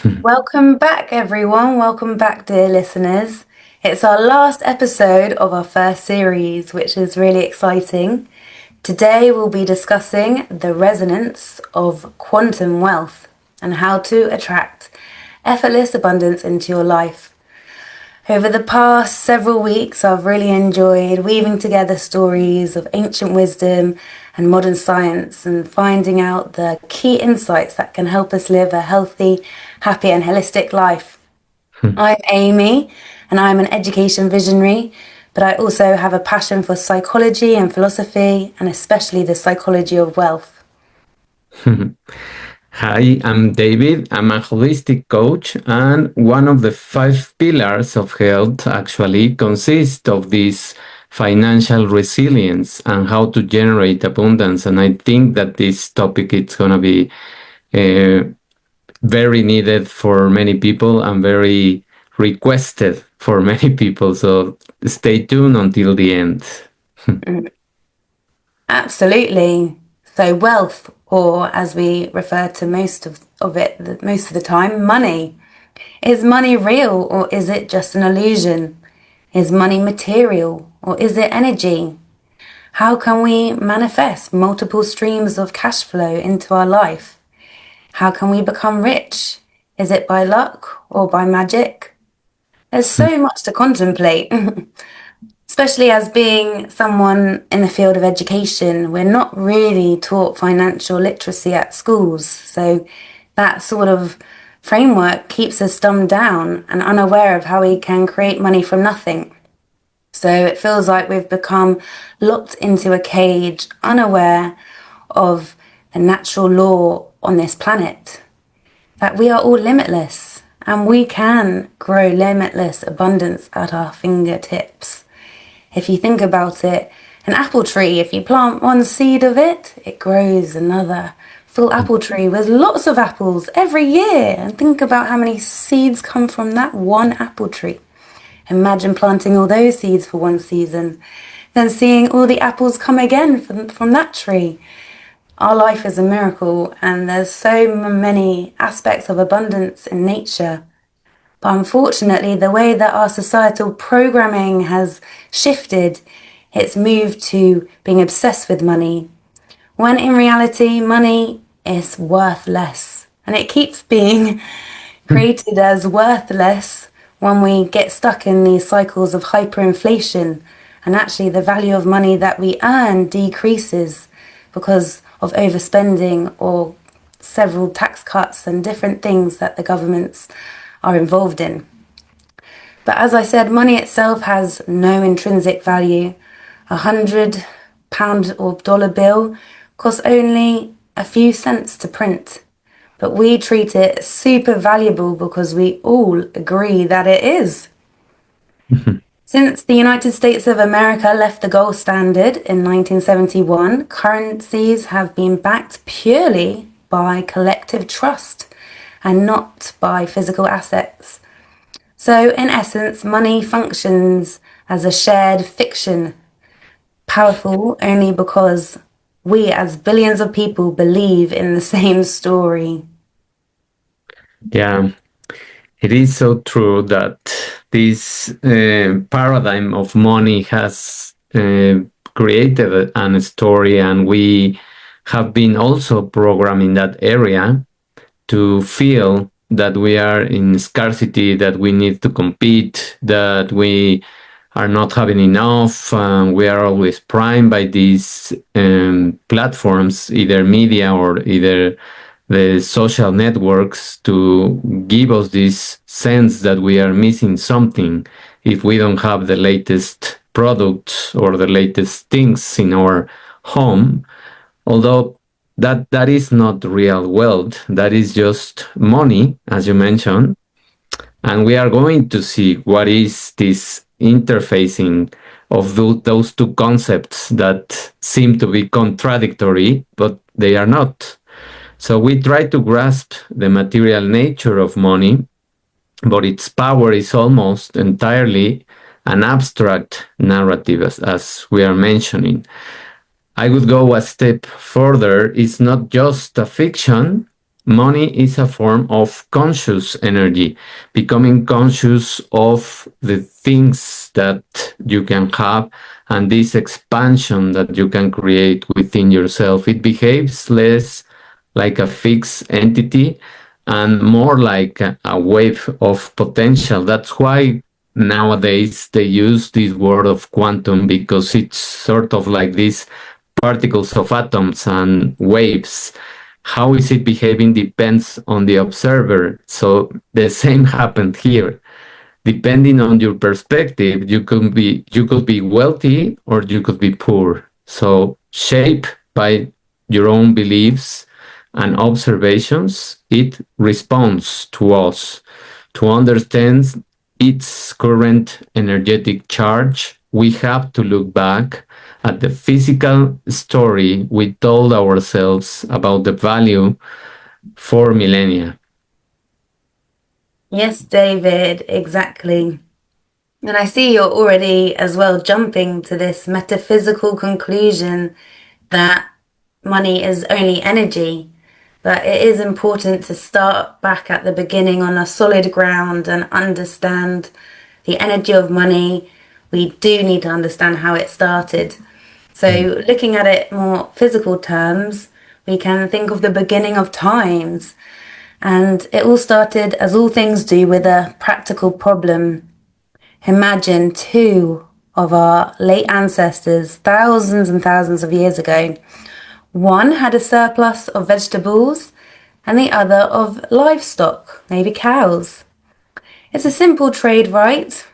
Welcome back, everyone. Welcome back, dear listeners. It's our last episode of our first series, which is really exciting. Today, we'll be discussing the resonance of quantum wealth and how to attract effortless abundance into your life. Over the past several weeks, I've really enjoyed weaving together stories of ancient wisdom and modern science and finding out the key insights that can help us live a healthy, happy, and holistic life. I'm Amy, and I'm an education visionary, but I also have a passion for psychology and philosophy, and especially the psychology of wealth. Hi, I'm David. I'm a holistic coach, and one of the five pillars of health actually consists of this financial resilience and how to generate abundance. And I think that this topic is going to be uh, very needed for many people and very requested for many people. So stay tuned until the end. Absolutely. So wealth, or as we refer to most of the time, money. Is money real or is it just an illusion? Is money material or is it energy? How can we manifest multiple streams of cash flow into our life? How can we become rich? Is it by luck or by magic? There's so much to contemplate. Especially as being someone in the field of education, we're not really taught financial literacy at schools. So that sort of framework keeps us dumbed down and unaware of how we can create money from nothing. So it feels like we've become locked into a cage, unaware of the natural law on this planet, that we are all limitless and we can grow limitless abundance at our fingertips. If you think about it, an apple tree, if you plant one seed of it, it grows another full apple tree with lots of apples every year. And think about how many seeds come from that one apple tree. Imagine planting all those seeds for one season, then seeing all the apples come again from that tree. Our life is a miracle, and there's so many aspects of abundance in nature. But unfortunately, the way that our societal programming has shifted, it's moved to being obsessed with money, when in reality, money is worthless. And it keeps being created as worthless when we get stuck in these cycles of hyperinflation. And actually, the value of money that we earn decreases because of overspending or several tax cuts and different things that the governments are involved in. But as I said, money itself has no intrinsic value. £100 or dollar bill costs only a few cents to print. But we treat it super valuable because we all agree that it is. Since the United States of America left the gold standard in 1971, currencies have been backed purely by collective trust and not by physical assets. So, in essence, money functions as a shared fiction, powerful only because we, as billions of people, believe in the same story. Yeah, it is so true that this paradigm of money has created a story, and we have been also programmed in that area to feel that we are in scarcity, that we need to compete, that we are not having enough. We are always primed by these platforms, either media or either the social networks, to give us this sense that we are missing something if we don't have the latest products or the latest things in our home. Although that is not real wealth, that is just money, as you mentioned. And we are going to see what is this interfacing of those two concepts that seem to be contradictory, but they are not. So we try to grasp the material nature of money, but its power is almost entirely an abstract narrative, as we are mentioning. I would go a step further. It's not just a fiction, money is a form of conscious energy, becoming conscious of the things that you can have and this expansion that you can create within yourself. It behaves less like a fixed entity and more like a wave of potential. That's why nowadays they use this word of quantum because it's sort of like these particles of atoms and waves. How is it behaving depends on the observer. So the same happened here. Depending on your perspective, you could be wealthy or you could be poor. So shaped by your own beliefs and observations, it responds to us. To understand its current energetic charge, we have to look back at the physical story we told ourselves about the value for millennia. Yes, David, exactly. And I see you're already as well jumping to this metaphysical conclusion that money is only energy. But it is important to start back at the beginning on a solid ground and understand the energy of money. We do need to understand how it started. So, looking at it more physical terms, we can think of the beginning of times. And it all started, as all things do, with a practical problem. Imagine two of our late ancestors, thousands and thousands of years ago. One had a surplus of vegetables and the other of livestock, maybe cows. It's a simple trade, right?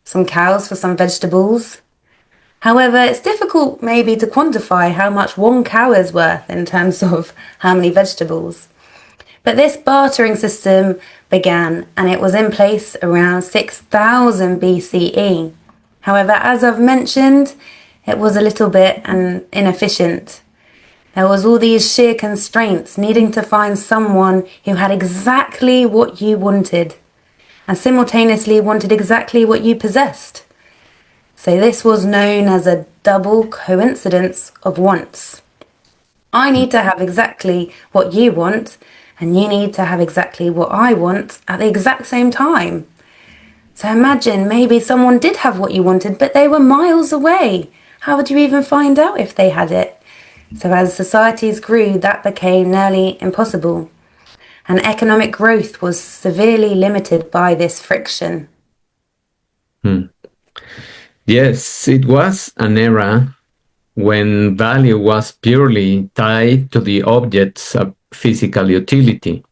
Some cows for some vegetables. However, it's difficult maybe to quantify how much one cow is worth in terms of how many vegetables. But this bartering system began and it was in place around 6000 BCE. However, as I've mentioned, it was a little bit inefficient. There was all these sheer constraints needing to find someone who had exactly what you wanted and simultaneously wanted exactly what you possessed. So this was known as a double coincidence of wants. I need to have exactly what you want, and you need to have exactly what I want at the exact same time. So imagine maybe someone did have what you wanted, but they were miles away. How would you even find out if they had it? So as societies grew, that became nearly impossible. And economic growth was severely limited by this friction. Hmm. Yes, it was an era when value was purely tied to the objects of physical utility.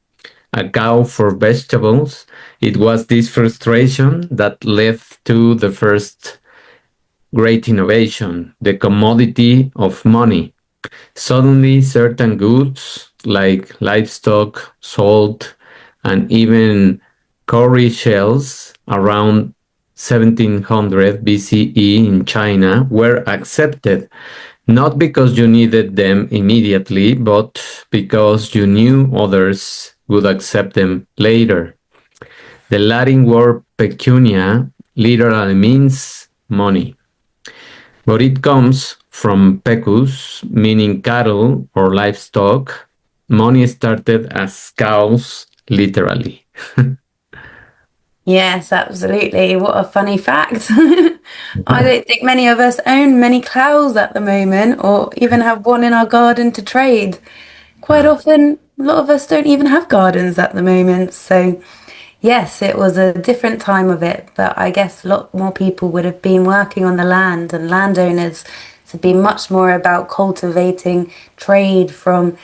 A cow for vegetables, it was this frustration that led to the first great innovation, the commodity of money. Suddenly, certain goods like livestock, salt, and even cowrie shells around 1700 BCE in China were accepted, not because you needed them immediately, but because you knew others would accept them later. The Latin word pecunia literally means money, but it comes from pecus, meaning cattle or livestock. Money started as cows, literally. Yes, absolutely. What a funny fact. I don't think many of us own many cows at the moment or even have one in our garden to trade. Quite often, a lot of us don't even have gardens at the moment. So, yes, it was a different time of it, but I guess a lot more people would have been working on the land and landowners to be much more about cultivating trade from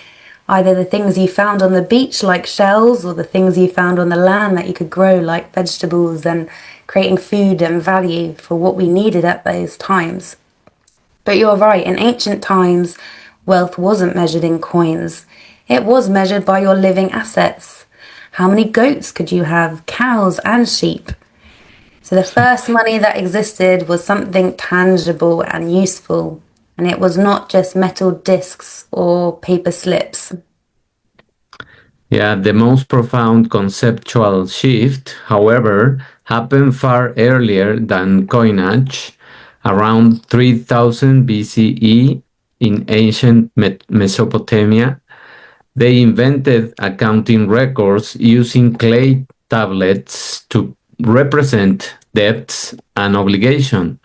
either the things you found on the beach like shells or the things you found on the land that you could grow like vegetables and creating food and value for what we needed at those times. But you're right, in ancient times, wealth wasn't measured in coins. It was measured by your living assets. How many goats could you have, cows and sheep? So the first money that existed was something tangible and useful, and it was not just metal discs or paper slips. Yeah, the most profound conceptual shift, however, happened far earlier than coinage, around 3000 BCE in ancient Mesopotamia. They invented accounting records using clay tablets to represent debts and obligation.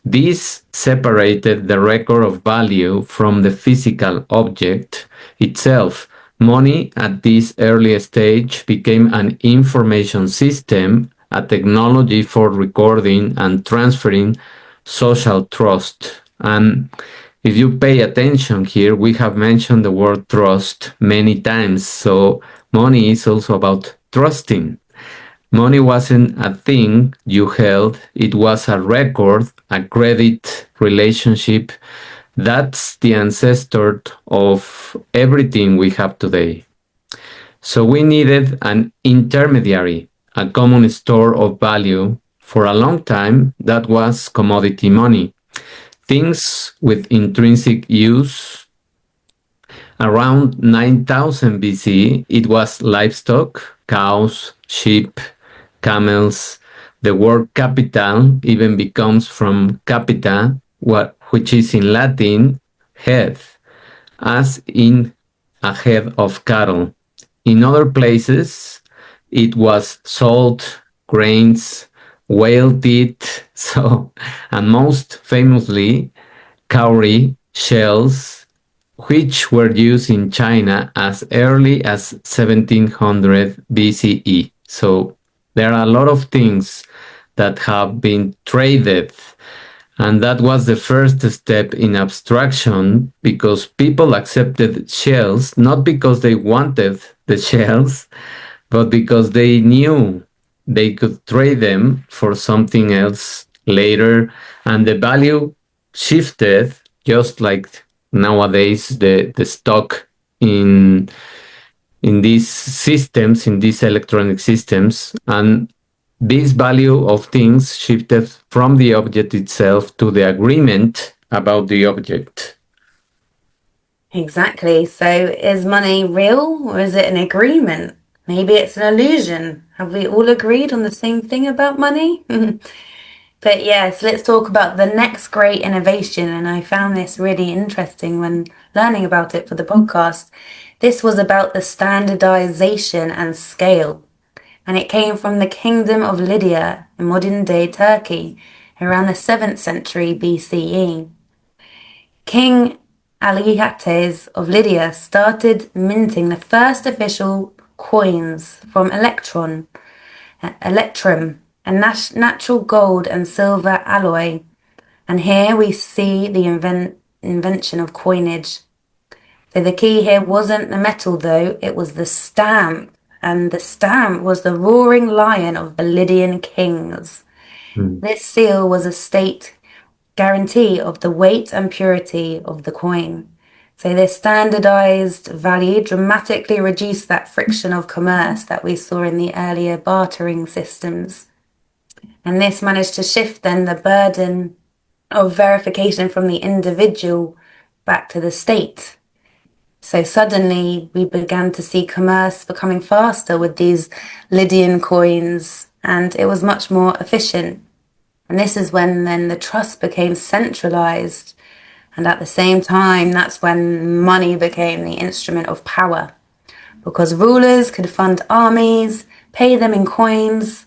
This separated the record of value from the physical object itself. Money at this early stage became an information system, a technology for recording and transferring social trust. And if you pay attention here, we have mentioned the word trust many times. So money is also about trusting. Money wasn't a thing you held, it was a record, a credit relationship. That's the ancestor of everything we have today. So we needed an intermediary, a common store of value. For a long time, that was commodity money. Things with intrinsic use. Around 9000 BC, it was livestock, cows, sheep, camels. The word capital even becomes from capita, which is in Latin head, as in a head of cattle. In other places, it was salt, grains, whale teeth, so, and most famously, cowrie shells, which were used in China as early as 1700 BCE. So there are a lot of things that have been traded. And that was the first step in abstraction because people accepted shells not because they wanted the shells, but because they knew they could trade them for something else later. And the value shifted just like nowadays the stock in these systems, in these electronic systems, and this value of things shifted from the object itself to the agreement about the object. Exactly. So is money real or is it an agreement? Maybe it's an illusion. Have we all agreed on the same thing about money? But yes, let's talk about the next great innovation. And I found this really interesting when learning about it for the podcast. This was about the standardization and scale. And it came from the kingdom of Lydia in modern day Turkey around the 7th century BCE. King Alyattes of Lydia started minting the first official coins from electrum, a natural gold and silver alloy. And here we see the invention of coinage. So the key here wasn't the metal though, it was the stamp. And the stamp was the roaring lion of the Lydian kings. Mm. This seal was a state guarantee of the weight and purity of the coin. So this standardized value dramatically reduced that friction of commerce that we saw in the earlier bartering systems. And this managed to shift then the burden of verification from the individual back to the state. So suddenly we began to see commerce becoming faster with these Lydian coins, and it was much more efficient. And this is when then the trust became centralized. And at the same time, that's when money became the instrument of power. Because rulers could fund armies, pay them in coins,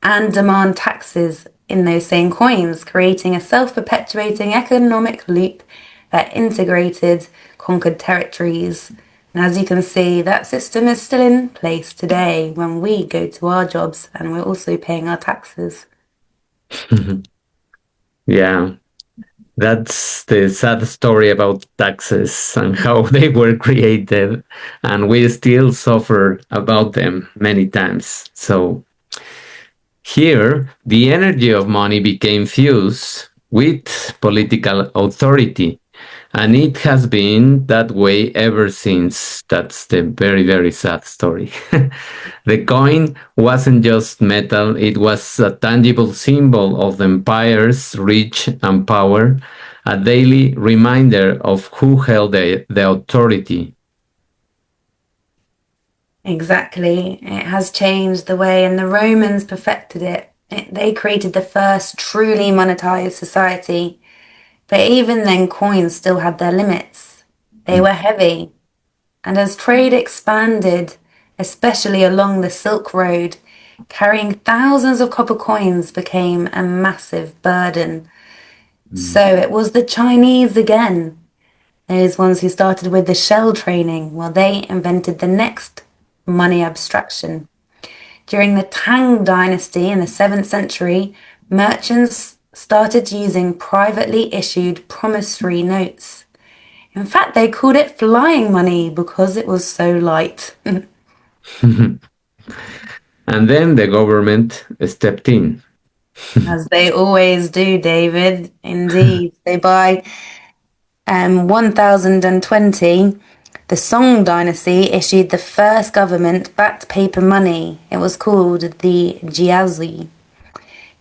and demand taxes in those same coins, creating a self-perpetuating economic loop that integrated conquered territories. And as you can see, that system is still in place today when we go to our jobs and we're also paying our taxes. Yeah, that's the sad story about taxes and how they were created, and we still suffer about them many times. So here, the energy of money became fused with political authority, and it has been that way ever since. That's the very, very sad story. The coin wasn't just metal, it was a tangible symbol of the empire's reach and power, a daily reminder of who held the authority. Exactly. It has changed the way, and the Romans perfected They created the first truly monetized society. But even then, coins still had their limits. They were heavy. And as trade expanded, especially along the Silk Road, carrying thousands of copper coins became a massive burden. So it was the Chinese again, those ones who started with the shell training, well, they invented the next money abstraction. During the Tang dynasty in the 7th century, merchants started using privately issued promissory notes. In fact, they called it flying money because it was so light. And then the government stepped in. As they always do, David. Indeed. They buy 1020, the Song dynasty issued the first government-backed paper money. It was called the jiazi.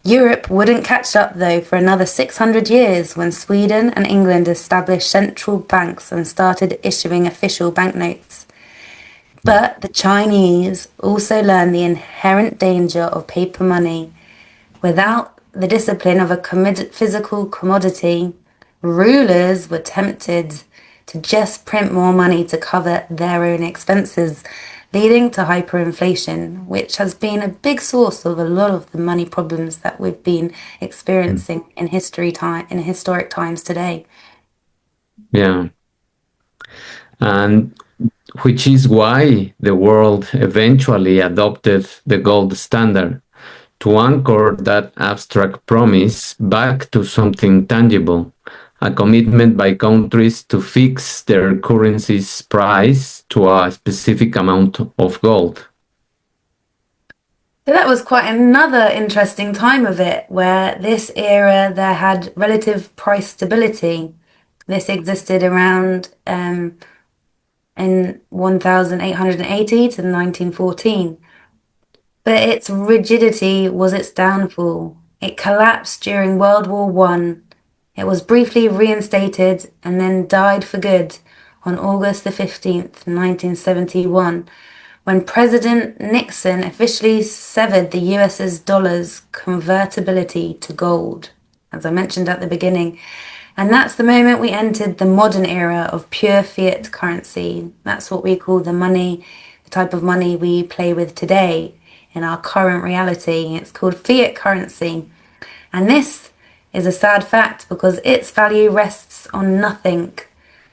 Europe wouldn't catch up though for another 600 years when Sweden and England established central banks and started issuing official banknotes. But the Chinese also learned the inherent danger of paper money. Without the discipline of a physical commodity, rulers were tempted to just print more money to cover their own expenses, leading to hyperinflation, which has been a big source of a lot of the money problems that we've been experiencing in historic times today. Yeah. And which is why the world eventually adopted the gold standard to anchor that abstract promise back to something tangible, a commitment by countries to fix their currency's price to a specific amount of gold. So that was quite another interesting time of it, where this era there had relative price stability. This existed around in 1880 to 1914. But its rigidity was its downfall. It collapsed during World War One. It was briefly reinstated and then died for good on August the 15th, 1971, when President Nixon officially severed the US's dollar's convertibility to gold, as I mentioned at the beginning. And that's the moment we entered the modern era of pure fiat currency. That's what we call the money, the type of money we play with today in our current reality. It's called fiat currency. And this is a sad fact because its value rests on nothing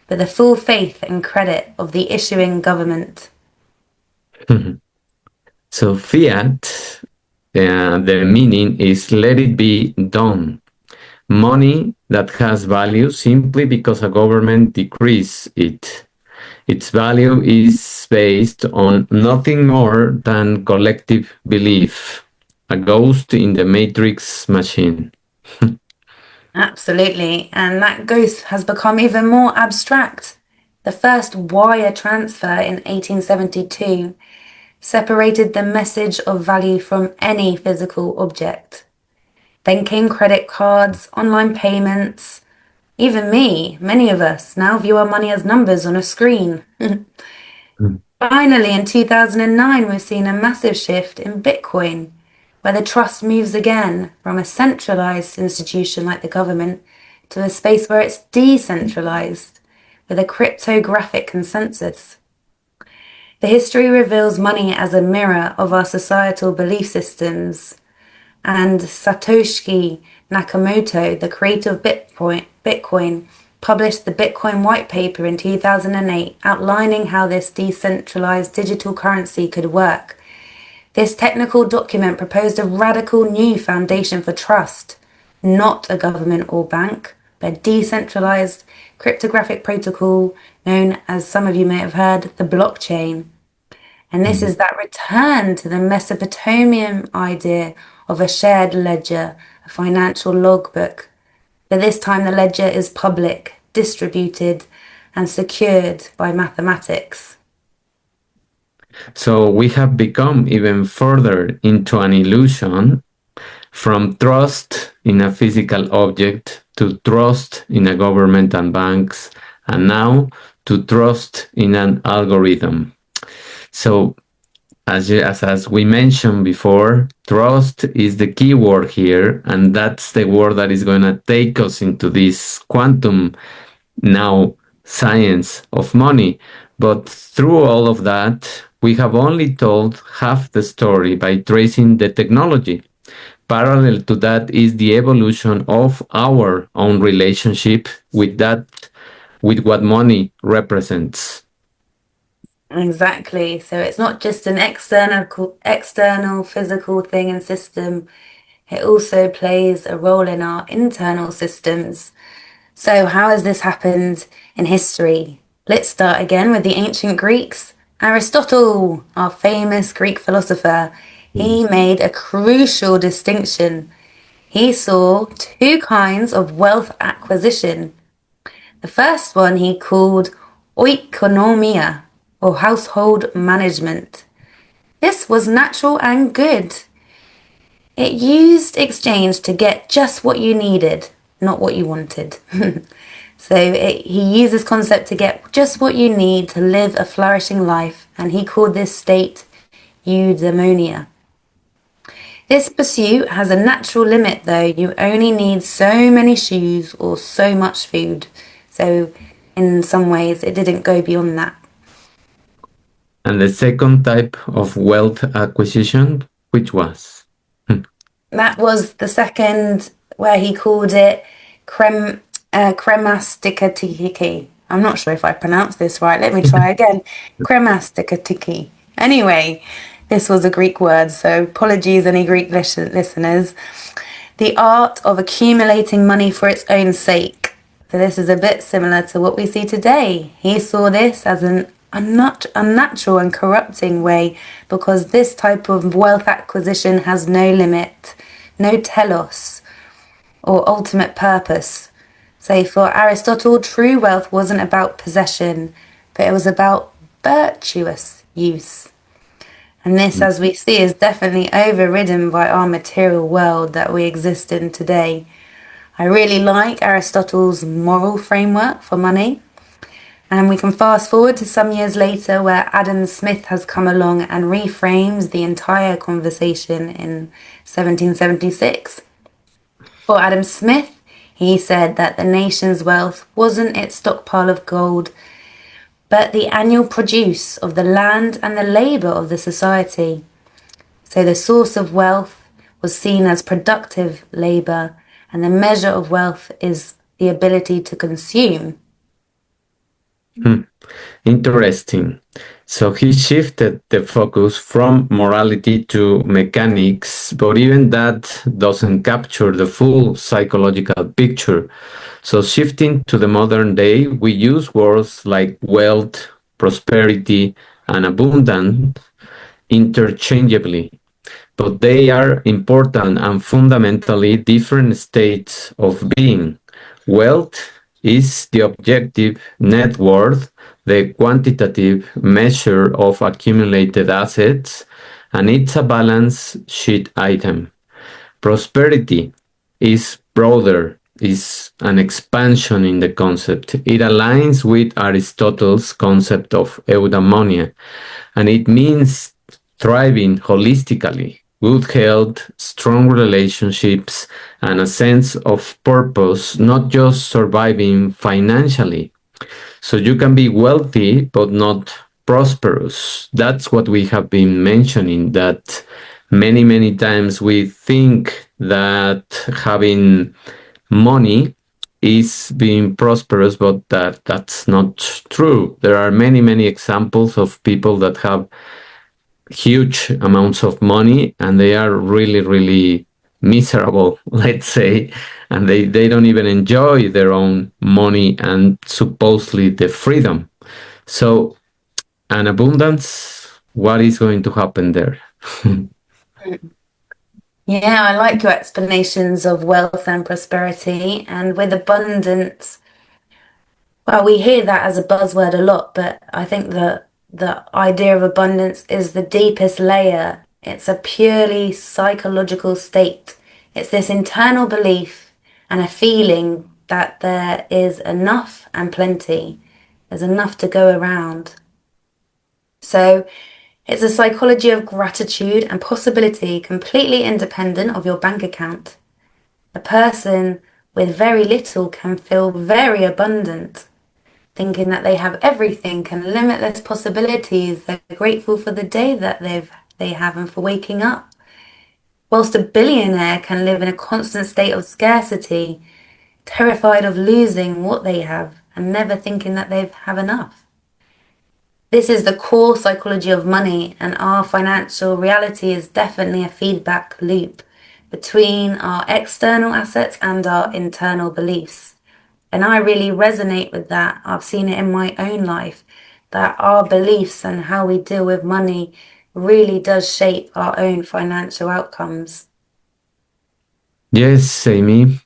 but the full faith and credit of the issuing government. So, fiat, the meaning is let it be done. Money that has value simply because a government decrees it. Its value is based on nothing more than collective belief, a ghost in the matrix machine. Absolutely. And that ghost has become even more abstract. The first wire transfer in 1872 separated the message of value from any physical object. Then came credit cards, online payments. Even me, many of us now view our money as numbers on a screen. Finally, in 2009, we've seen a massive shift in Bitcoin, where the trust moves again from a centralized institution like the government to a space where it's decentralized, with a cryptographic consensus. The history reveals money as a mirror of our societal belief systems, and Satoshi Nakamoto, the creator of Bitcoin, published the Bitcoin white paper in 2008 outlining how this decentralized digital currency could work. This technical document proposed a radical new foundation for trust, not a government or bank, but a decentralized cryptographic protocol known as, some of you may have heard, the blockchain. And this is that return to the Mesopotamian idea of a shared ledger, a financial logbook. But this time the ledger is public, distributed, and secured by mathematics. So we have become even further into an illusion from trust in a physical object to trust in a government and banks, and now to trust in an algorithm. So, as we mentioned before, trust is the key word here, and that's the word that is going to take us into this quantum now science of money. But through all of that, we have only told half the story by tracing the technology. Parallel to that is the evolution of our own relationship with that, with what money represents. Exactly. So it's not just an external physical thing and system. It also plays a role in our internal systems. So how has this happened in history? Let's start again with the ancient Greeks. Aristotle, our famous Greek philosopher, he made a crucial distinction. He saw two kinds of wealth acquisition. The first one he called oikonomia, or household management. This was natural and good. It used exchange to get just what you needed, not what you wanted. He used this concept to get just what you need to live a flourishing life, and he called this state eudaimonia. This pursuit has a natural limit though. You only need so many shoes or so much food. So, in some ways, it didn't go beyond that. And the second type of wealth acquisition, which was? That was the second where he called it cremasticatiki. I'm not sure if I pronounced this right. Let me try again. Cremasticatiki. Anyway, this was a Greek word, so apologies, any Greek listeners. The art of accumulating money for its own sake. So this is a bit similar to what we see today. He saw this as an unnatural and corrupting way because this type of wealth acquisition has no limit, no telos, or ultimate purpose. So for Aristotle, true wealth wasn't about possession, but it was about virtuous use. And this, as we see, is definitely overridden by our material world that we exist in today. I really like Aristotle's moral framework for money. And we can fast forward to some years later where Adam Smith has come along and reframes the entire conversation in 1776. For Adam Smith, he said that the nation's wealth wasn't its stockpile of gold, but the annual produce of the land and the labour of the society. So the source of wealth was seen as productive labour, and the measure of wealth is the ability to consume. Interesting. So he shifted the focus from morality to mechanics, but even that doesn't capture the full psychological picture. So shifting to the modern day, we use words like wealth, prosperity, and abundance interchangeably, but they are important and fundamentally different states of being. Wealth is the objective net worth, the quantitative measure of accumulated assets, and it's a balance sheet item. Prosperity is broader, is an expansion in the concept. It aligns with Aristotle's concept of eudaimonia, and it means thriving holistically, good health, strong relationships, and a sense of purpose, not just surviving financially. So you can be wealthy but not prosperous. That's what we have been mentioning, that many times we think that having money is being prosperous, but that's not true. There are many examples of people that have huge amounts of money and they are really miserable, let's say, and they don't even enjoy their own money and supposedly the freedom. So an abundance, what is going to happen there? Yeah, I like your explanations of wealth and prosperity. And with abundance, well, we hear that as a buzzword a lot, but I think that the idea of abundance is the deepest layer. It's a purely psychological state. It's this internal belief and a feeling that there is enough and plenty. There's enough to go around. So it's a psychology of gratitude and possibility completely independent of your bank account. A person with very little can feel very abundant. thinking that they have everything and limitless possibilities. They're grateful for the day that they have and for waking up. Whilst a billionaire can live in a constant state of scarcity, terrified of losing what they have and never thinking that they have enough. This is the core psychology of money, and our financial reality is definitely a feedback loop between our external assets and our internal beliefs. And I really resonate with that. I've seen it in my own life that our beliefs and how we deal with money really does shape our own financial outcomes. Yes, Amy.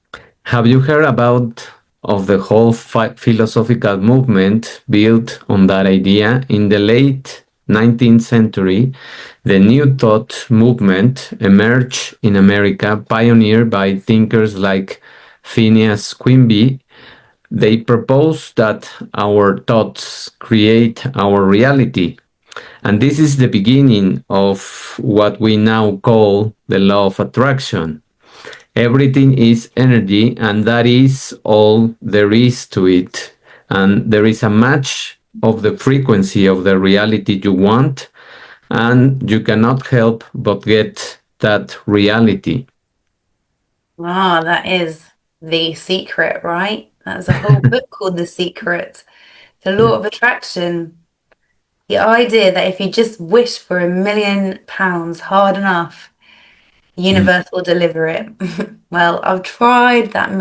Have you heard about of the whole philosophical movement built on that idea? In the late 19th century, the New Thought movement emerged in America, pioneered by thinkers like Phineas Quimby. They proposed that our thoughts create our reality. And this is the beginning of what we now call the law of attraction. Everything is energy, and that is all there is to it. And there is a match of the frequency of the reality you want, and you cannot help but get that reality. Ah, that is the secret, right? That's a whole book called The Secret. The law of attraction. The idea that if you just wish for £1 million hard enough, the universe will deliver it. Well, I've tried that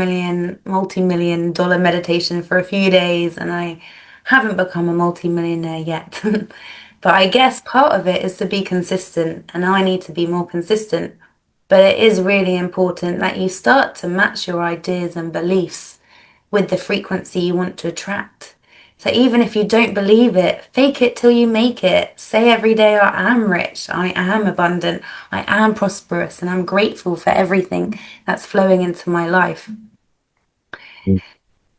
multi-million dollar meditation for a few days and I haven't become a multi-millionaire yet. But I guess part of it is to be consistent, and I need to be more consistent. But it is really important that you start to match your ideas and beliefs with the frequency you want to attract. So even if you don't believe it, fake it till you make it. Say every day, I am rich, I am abundant, I am prosperous, and I'm grateful for everything that's flowing into my life.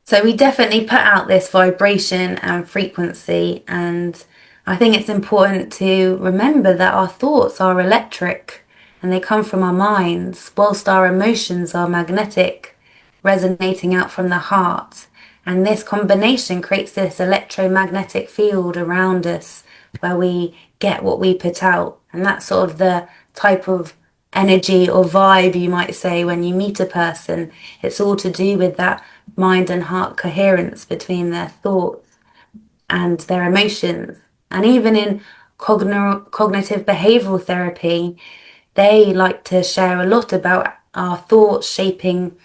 So we definitely put out this vibration and frequency, and I think it's important to remember that our thoughts are electric and they come from our minds, whilst our emotions are magnetic, resonating out from the heart. And this combination creates this electromagnetic field around us where we get what we put out. And that's sort of the type of energy or vibe you might say when you meet a person. It's all to do with that mind and heart coherence between their thoughts and their emotions. And even in cognitive behavioral therapy, they like to share a lot about our thoughts shaping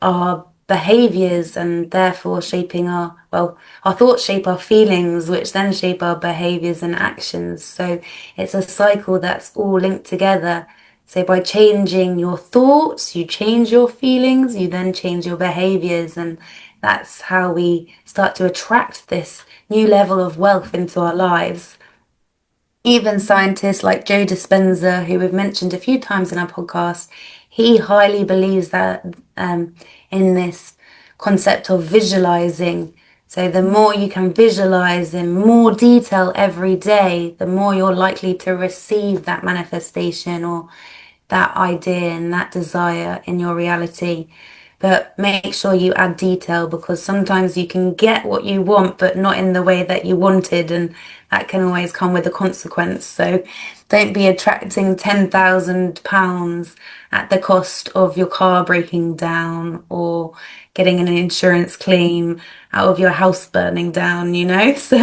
our behaviors and therefore shaping our thoughts shape our feelings, which then shape our behaviors and actions. So it's a cycle that's all linked together. So by changing your thoughts, you change your feelings, you then change your behaviors, and that's how we start to attract this new level of wealth into our lives. Even scientists like Joe Dispenza, who we've mentioned a few times in our podcast, he highly believes that in this concept of visualizing. So the more you can visualize in more detail every day, the more you're likely to receive that manifestation or that idea and that desire in your reality. But make sure you add detail, because sometimes you can get what you want, but not in the way that you wanted, and that can always come with a consequence. So don't be attracting £10,000 at the cost of your car breaking down or getting an insurance claim out of your house burning down, you know? So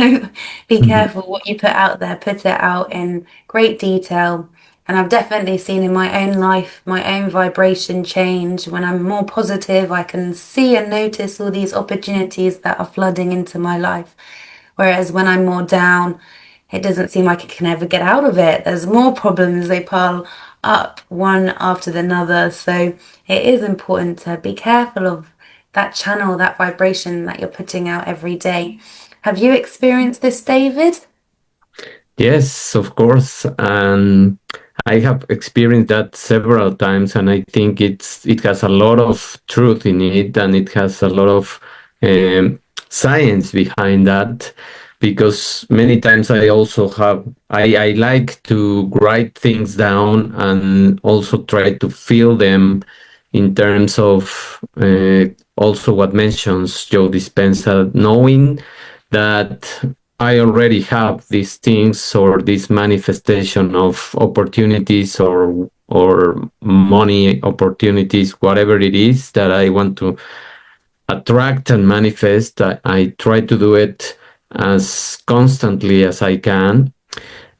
be Mhm. careful what you put out there, put it out in great detail. And I've definitely seen in my own life, my own vibration change. When I'm more positive, I can see and notice all these opportunities that are flooding into my life. Whereas when I'm more down, it doesn't seem like I can ever get out of it. There's more problems, they pile up one after another. So it is important to be careful of that channel, that vibration that you're putting out every day. Have you experienced this, David? Yes, of course. And I have experienced that several times, and I think it has a lot of truth in it, and it has a lot of science behind that. Because many times I also I like to write things down and also try to feel them in terms of also what mentions Joe Dispenza, knowing that I already have these things or this manifestation of opportunities or money opportunities, whatever it is that I want to attract and manifest. I try to do it as constantly as I can.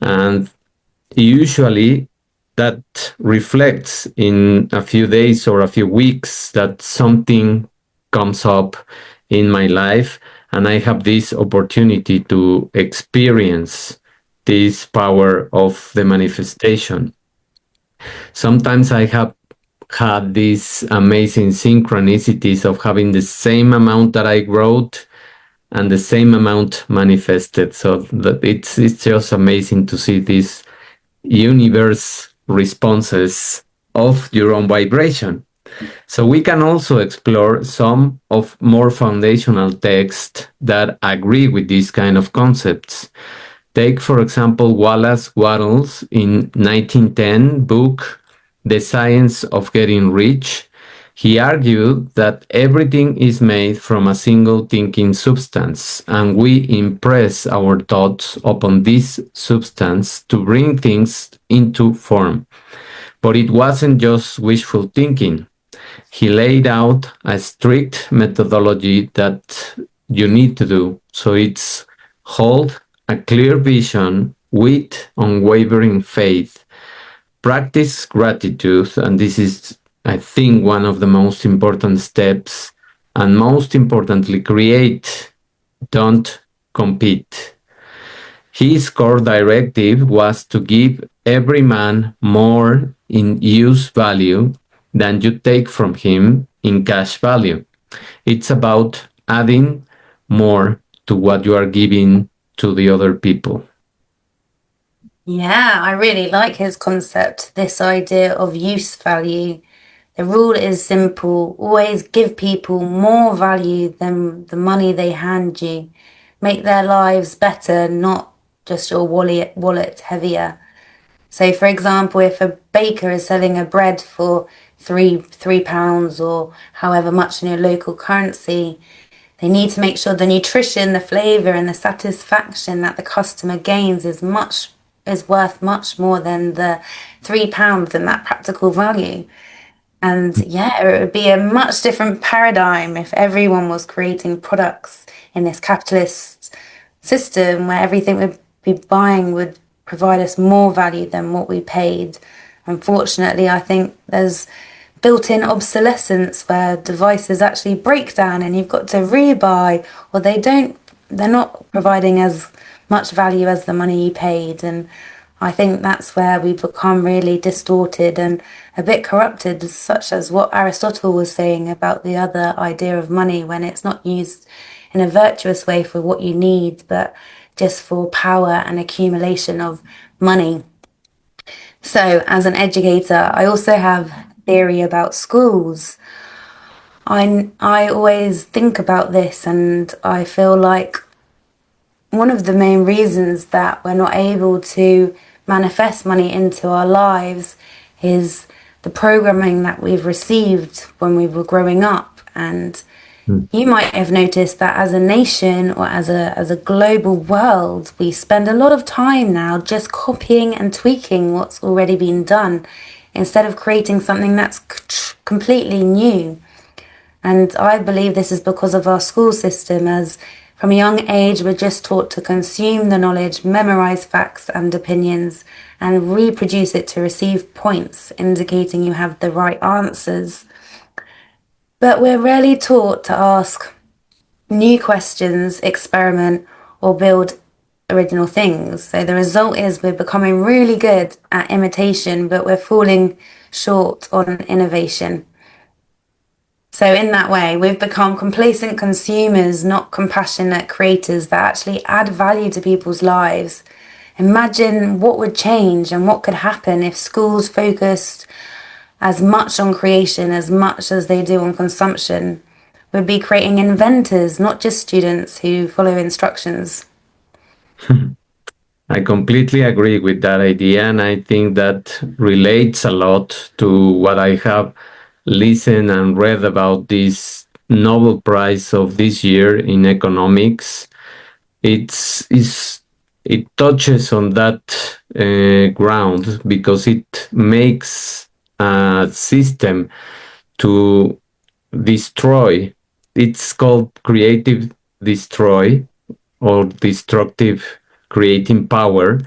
And usually that reflects in a few days or a few weeks that something comes up in my life and I have this opportunity to experience this power of the manifestation. Sometimes I have had these amazing synchronicities of having the same amount that I wrote and the same amount manifested. So that it's just amazing to see these universe responses of your own vibration. So we can also explore some of more foundational texts that agree with these kind of concepts. Take, for example, Wallace Wattles in 1910 book, The Science of Getting Rich. He argued that everything is made from a single thinking substance, and we impress our thoughts upon this substance to bring things into form. But it wasn't just wishful thinking. He laid out a strict methodology that you need to do. So it's hold a clear vision with unwavering faith, practice gratitude, and this is, I think, one of the most important steps, and most importantly, create, don't compete. His core directive was to give every man more in use value than you take from him in cash value. It's about adding more to what you are giving to the other people. Yeah, I really like his concept, this idea of use value. The rule is simple: always give people more value than the money they hand you. Make their lives better, not just your wallet heavier. So, for example, if a baker is selling a bread for £3 or however much in your local currency, they need to make sure the nutrition, the flavor, and the satisfaction that the customer gains is worth much more than the £3 and that practical value. And yeah, it would be a much different paradigm if everyone was creating products in this capitalist system where everything we'd be buying would provide us more value than what we paid. Unfortunately, I think there's built-in obsolescence where devices actually break down and you've got to rebuy, or they're not providing as much value as the money you paid. And I think that's where we become really distorted and a bit corrupted, such as what Aristotle was saying about the other idea of money, when it's not used in a virtuous way for what you need, but just for power and accumulation of money. So, as an educator, I also have theory about schools. I always think about this, and I feel like one of the main reasons that we're not able to manifest money into our lives is the programming that we've received when we were growing up. And you might have noticed that as a nation or as a global world, we spend a lot of time now just copying and tweaking what's already been done instead of creating something that's completely new. And I believe this is because of our school system, as from a young age we're just taught to consume the knowledge, memorize facts and opinions, and reproduce it to receive points, indicating you have the right answers. But we're rarely taught to ask new questions, experiment, or build original things. So the result is we're becoming really good at imitation, but we're falling short on innovation. So in that way, we've become complacent consumers, not compassionate creators that actually add value to people's lives. Imagine what would change and what could happen if schools focused as much on creation as much as they do on consumption. We'd be creating inventors, not just students who follow instructions. I completely agree with that idea, and I think that relates a lot to what I have listened and read about this Nobel Prize of this year in economics. it's it touches on that ground because it makes a system to destroy. It's called creative destroy or destructive creating power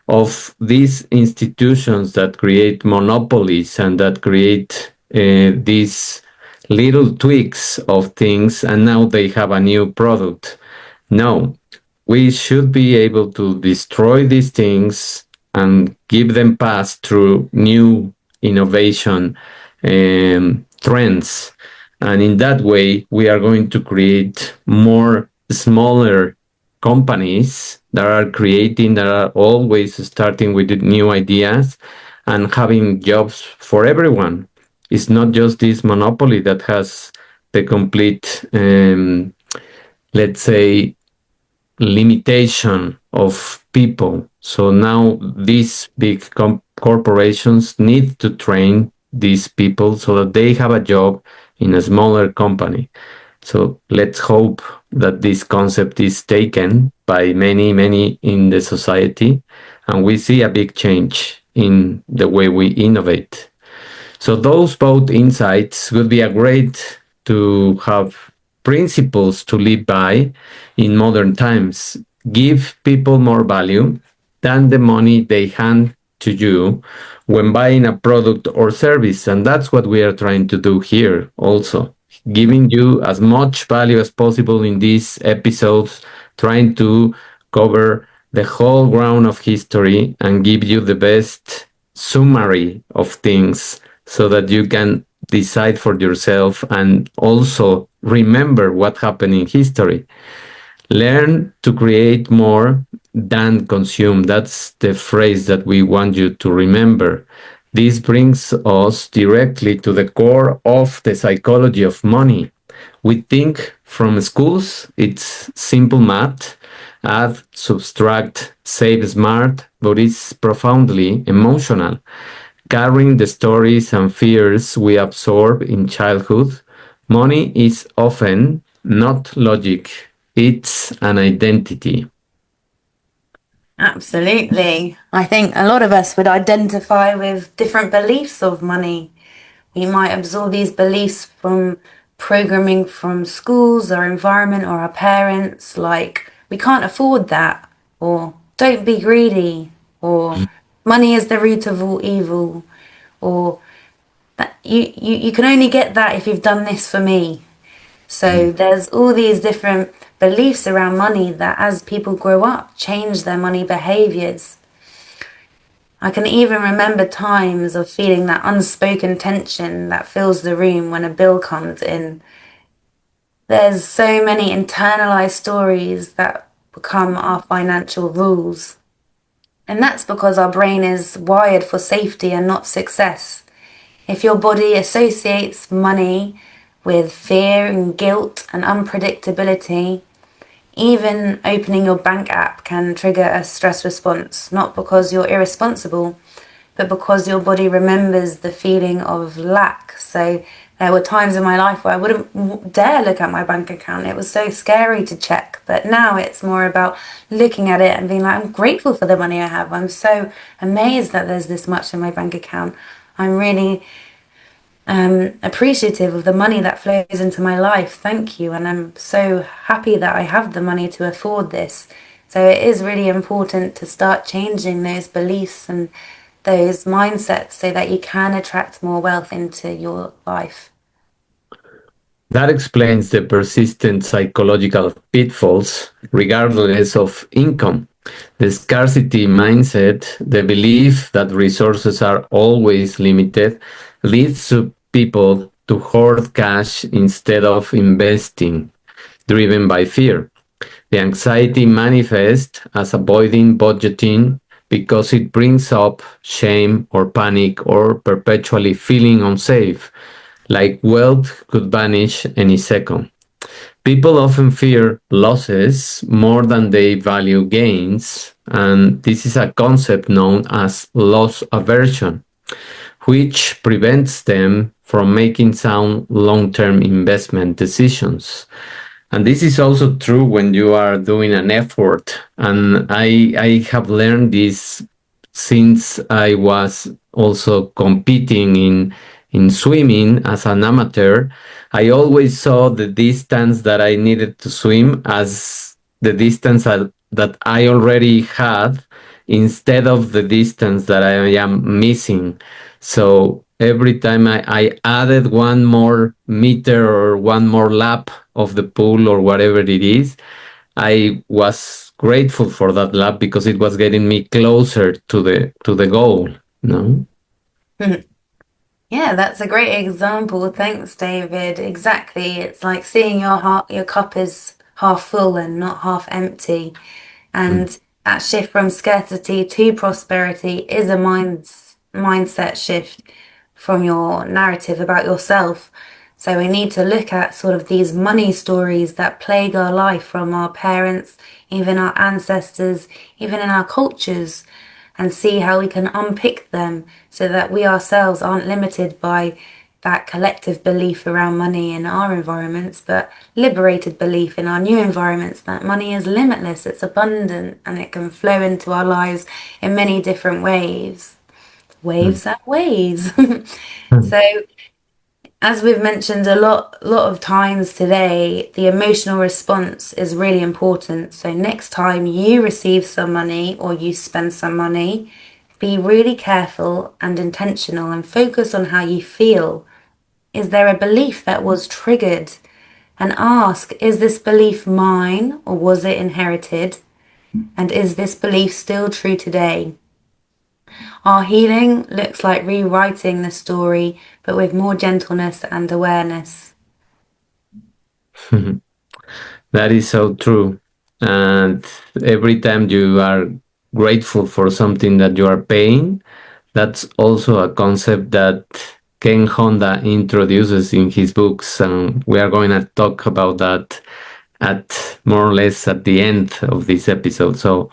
of these institutions that create monopolies and that create these little tweaks of things, and now they have a new product. No, we should be able to destroy these things and give them pass through new innovation trends. And in that way, we are going to create more smaller companies that are creating, that are always starting with new ideas and having jobs for everyone. It's not just this monopoly that has the complete, let's say, limitation of people. So now these big corporations need to train these people so that they have a job in a smaller company. So let's hope that this concept is taken by many, many in the society, and we see a big change in the way we innovate. So those both insights would be a great to have principles to live by in modern times. Give people more value than the money they hand to you when buying a product or service. And that's what we are trying to do here also. Giving you as much value as possible in these episodes, trying to cover the whole ground of history and give you the best summary of things so that you can decide for yourself and also remember what happened in history. Learn to create more than consume. That's the phrase that we want you to remember. This brings us directly to the core of the psychology of money. We think from schools it's simple math, add, subtract, save smart, but it's profoundly emotional. Carrying the stories and fears we absorb in childhood, money is often not logic, it's an identity. Absolutely. I think a lot of us would identify with different beliefs of money. We might absorb these beliefs from programming from schools, our environment, or our parents, like, we can't afford that, or don't be greedy, or money is the root of all evil, or that you can only get that if you've done this for me. So there's all these different beliefs around money that as people grow up change their money behaviors. I can even remember times of feeling that unspoken tension that fills the room when a bill comes in. There's so many internalized stories that become our financial rules. And that's because our brain is wired for safety and not success. If your body associates money with fear and guilt and unpredictability, even opening your bank app can trigger a stress response, not because you're irresponsible, but because your body remembers the feeling of lack. So there were times in my life where I wouldn't dare look at my bank account. It was so scary to check. But now it's more about looking at it and being like, I'm grateful for the money I have. I'm so amazed that there's this much in my bank account. I'm really appreciative of the money that flows into my life. Thank you. And I'm so happy that I have the money to afford this. So it is really important to start changing those beliefs and those mindsets so that you can attract more wealth into your life. That explains the persistent psychological pitfalls, regardless of income. The scarcity mindset, the belief that resources are always limited, leads to people to hoard cash instead of investing, driven by fear. The anxiety manifests as avoiding budgeting because it brings up shame or panic or perpetually feeling unsafe, like wealth could vanish any second. People often fear losses more than they value gains, and this is a concept known as loss aversion, which prevents them from making sound long term investment decisions. And this is also true when you are doing an effort. And I have learned this since I was also competing in swimming as an amateur. I always saw the distance that I needed to swim as the distance that I already had instead of the distance that I am missing. So every time I added one more meter or one more lap of the pool or whatever it is, I was grateful for that lap because it was getting me closer to the goal. No. Yeah, that's a great example. Thanks, David. Exactly. It's like seeing your cup is half full and not half empty. Mm. And that shift from scarcity to prosperity is a mindset shift from your narrative about yourself. So we need to look at sort of these money stories that plague our life from our parents, even our ancestors, even in our cultures, and see how we can unpick them so that we ourselves aren't limited by that collective belief around money in our environments, but liberated belief in our new environments that money is limitless, it's abundant, and it can flow into our lives in many different ways. Mm. Waves and ways. Mm. So, as we've mentioned lot of times today, the emotional response is really important. So next time you receive some money or you spend some money, be really careful and intentional and focus on how you feel. Is there a belief that was triggered? And ask, is this belief mine or was it inherited? And is this belief still true today? Our healing looks like rewriting the story, but with more gentleness and awareness. That is so true. And every time you are grateful for something that you are paying, that's also a concept that Ken Honda introduces in his books. And we are going to talk about that at more or less at the end of this episode. So,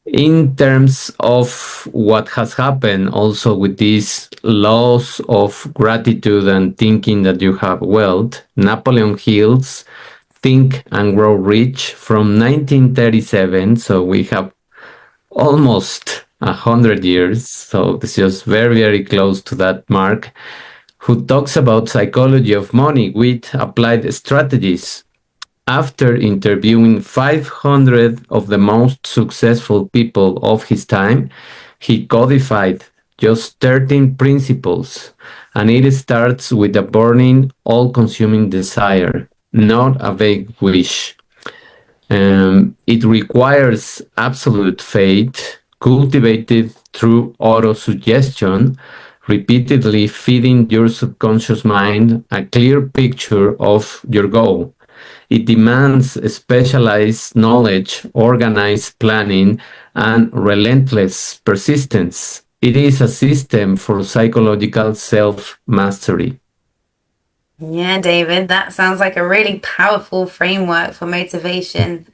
in terms of what has happened also with these laws of gratitude and thinking that you have wealth, Napoleon Hill's Think and Grow Rich from 1937. So we have almost 100 years. So it's just very, very close to that mark. Who talks about psychology of money with applied strategies. After interviewing 500 of the most successful people of his time, he codified just 13 principles, and it starts with a burning, all consuming desire, not a vague wish. It requires absolute faith, cultivated through auto-suggestion, repeatedly feeding your subconscious mind a clear picture of your goal. It demands specialized knowledge, organized planning, and relentless persistence. It is a system for psychological self mastery. Yeah, David, that sounds like a really powerful framework for motivation.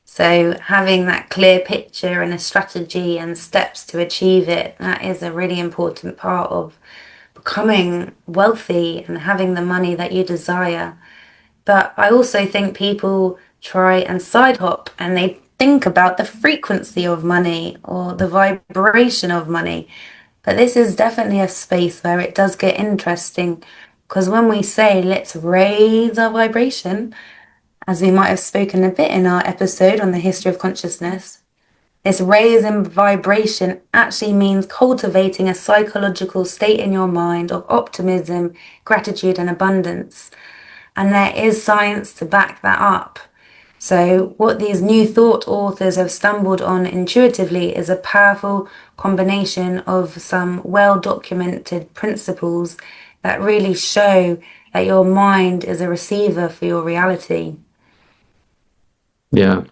So, having that clear picture and a strategy and steps to achieve it, that is a really important part of becoming wealthy and having the money that you desire. But I also think people try and side hop and they think about the frequency of money or the vibration of money. But this is definitely a space where it does get interesting because when we say let's raise our vibration, as we might have spoken a bit in our episode on the history of consciousness, this raise in vibration actually means cultivating a psychological state in your mind of optimism, gratitude, and abundance. And there is science to back that up. So, what these new thought authors have stumbled on intuitively is a powerful combination of some well documented principles that really show that your mind is a receiver for your reality. Yeah.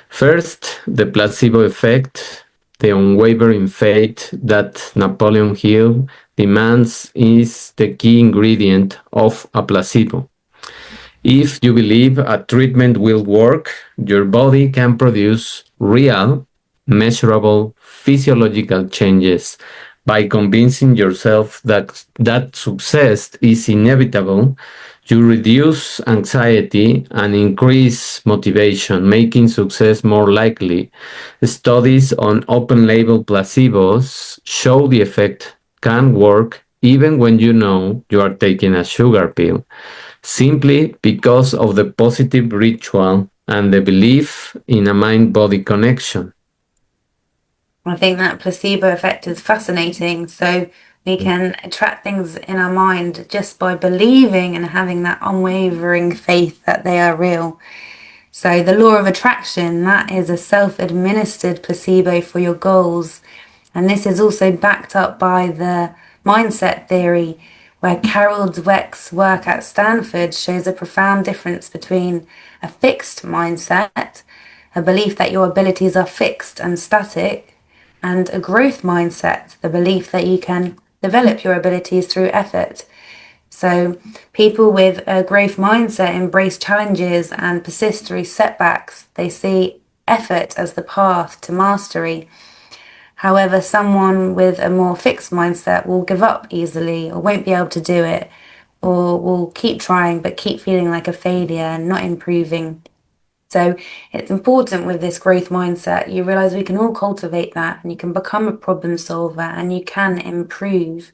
First, the placebo effect, the unwavering faith that Napoleon Hill demands is the key ingredient of a placebo. If you believe a treatment will work, your body can produce real, measurable physiological changes by convincing yourself that success is inevitable. You reduce anxiety and increase motivation, making success more likely. Studies on open label placebos show the effect can work even when you know you are taking a sugar pill, simply because of the positive ritual and the belief in a mind body connection. I think that placebo effect is fascinating. So we can attract things in our mind just by believing and having that unwavering faith that they are real. So the law of attraction, that is a self-administered placebo for your goals. And this is also backed up by the mindset theory, where Carol Dweck's work at Stanford shows a profound difference between a fixed mindset, a belief that your abilities are fixed and static, and a growth mindset, the belief that you can develop your abilities through effort. So, people with a growth mindset embrace challenges and persist through setbacks. They see effort as the path to mastery. However, someone with a more fixed mindset will give up easily or won't be able to do it, or will keep trying but keep feeling like a failure and not improving. So it's important with this growth mindset. You realize we can all cultivate that and you can become a problem solver and you can improve.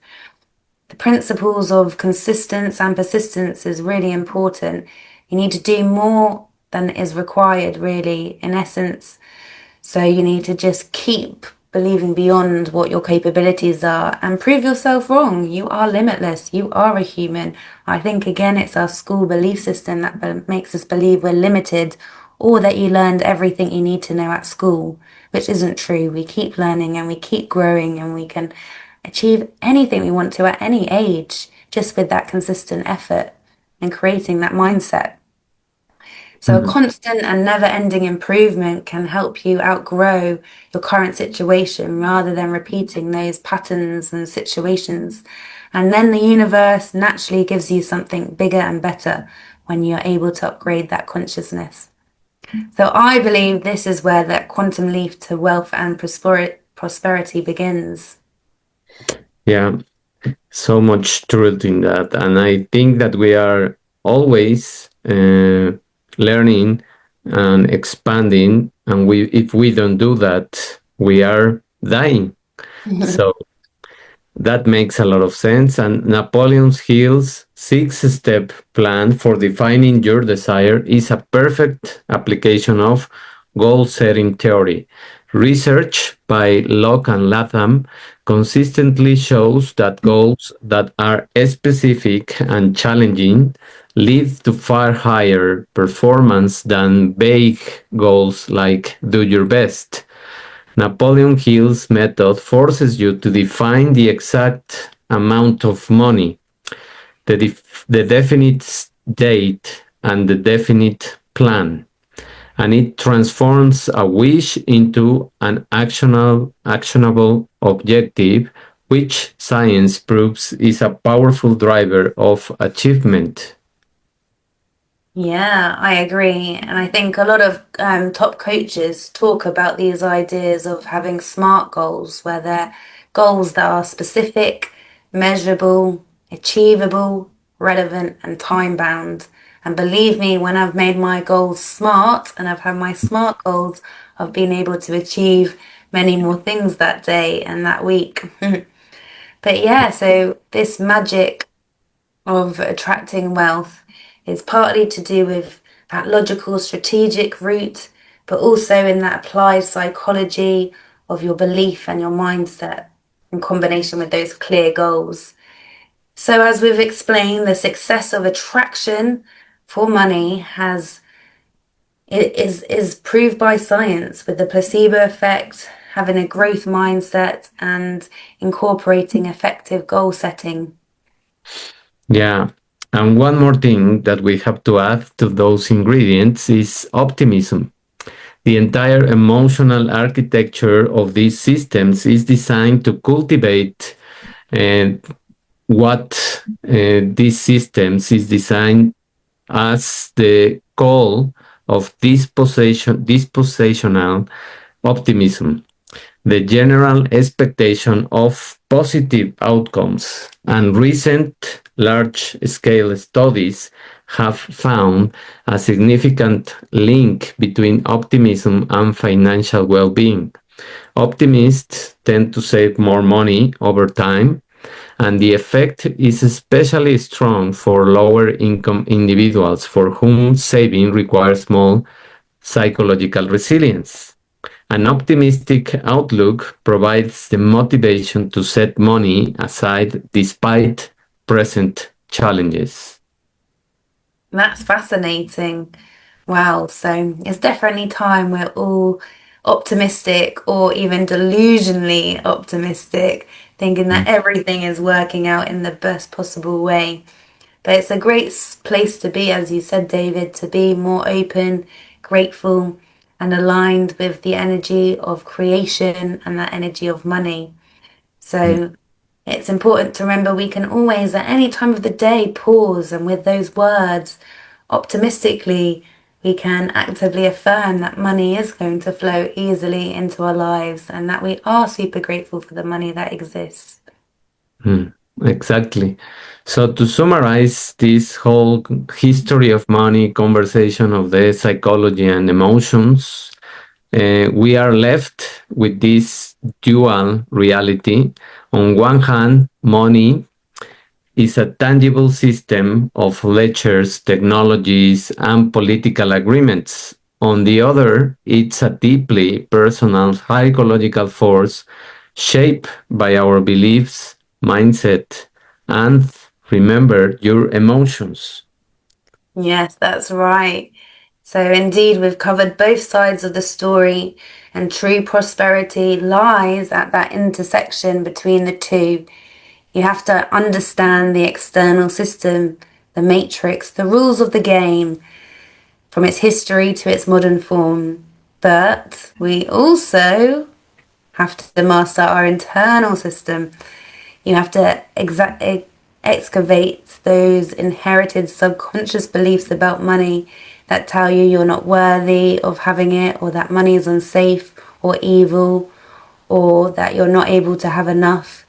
The principles of consistency and persistence is really important. You need to do more than is required, really, in essence. So you need to just keep believing beyond what your capabilities are and prove yourself wrong. You are limitless. You are a human. I think, again, it's our school belief system that makes us believe we're limited or that you learned everything you need to know at school, which isn't true. We keep learning and we keep growing and we can achieve anything we want to at any age just with that consistent effort and creating that mindset. So, a Mhm. constant and never ending improvement can help you outgrow your current situation rather than repeating those patterns and situations. And then the universe naturally gives you something bigger and better when you're able to upgrade that consciousness. So, I believe this is where that quantum leap to wealth and prosperity begins. Yeah, so much truth in that. And I think that we are always learning and expanding. And if we don't do that, we are dying. So that makes a lot of sense. And Napoleon Hill's 6 step plan for defining your desire is a perfect application of goal setting theory. Research by Locke and Latham consistently shows that goals that are specific and challenging lead to far higher performance than vague goals like do your best. Napoleon Hill's method forces you to define the exact amount of money, the definite date, and the definite plan. And it transforms a wish into an actionable objective, which science proves is a powerful driver of achievement. Yeah, I agree. And I think a lot of top coaches talk about these ideas of having SMART goals, where they're goals that are specific, measurable, achievable, relevant, and time bound. And believe me, when I've made my goals SMART and I've had my SMART goals, I've been able to achieve many more things that day and that week. But yeah, so this magic of attracting wealth is partly to do with that logical, strategic route, but also in that applied psychology of your belief and your mindset in combination with those clear goals. So, as we've explained, the success of attraction for money is proved by science with the placebo effect, having a growth mindset, and incorporating effective goal setting. Yeah. And one more thing that we have to add to those ingredients is optimism. The entire emotional architecture of these systems is designed to cultivate uh, what these systems is designed as the goal of dispositional optimism. the general expectation of positive outcomes, and recent large scale studies have found a significant link between optimism and financial well being. Optimists tend to save more money over time, and the effect is especially strong for lower income individuals for whom saving requires more psychological resilience. An optimistic outlook provides the motivation to set money aside despite present challenges. That's fascinating. Wow. So it's definitely time we're all optimistic or even delusionally optimistic, thinking that everything is working out in the best possible way. But it's a great place to be, as you said, David, to be more open, grateful, and aligned with the energy of creation and that energy of money. So it's important to remember we can always, at any time of the day, pause and with those words, optimistically, we can actively affirm that money is going to flow easily into our lives and that we are super grateful for the money that exists. Hmm, exactly. So, to summarize this whole history of money conversation of the psychology and emotions, we are left with this dual reality. On one hand, money is a tangible system of ledgers, technologies, and political agreements. On the other, it's a deeply personal psychological force shaped by our beliefs, mindset, and remember your emotions. Yes, that's right. So, indeed, we've covered both sides of the story, and true prosperity lies at that intersection between the two. You have to understand the external system, the matrix, the rules of the game, from its history to its modern form. But we also have to master our internal system. You have to excavate those inherited subconscious beliefs about money that tell you you're not worthy of having it, or that money is unsafe or evil, or that you're not able to have enough.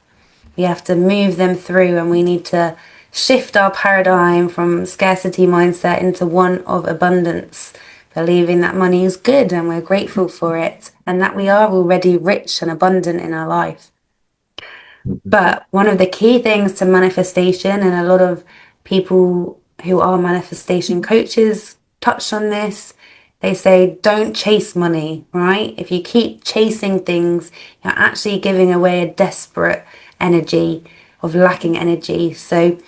We have to move them through, and we need to shift our paradigm from scarcity mindset into one of abundance, believing that money is good and we're grateful for it, and that we are already rich and abundant in our life. But one of the key things to manifestation, and a lot of people who are manifestation coaches touch on this, they say don't chase money, right? If you keep chasing things, you're actually giving away a desperate energy of lacking energy. So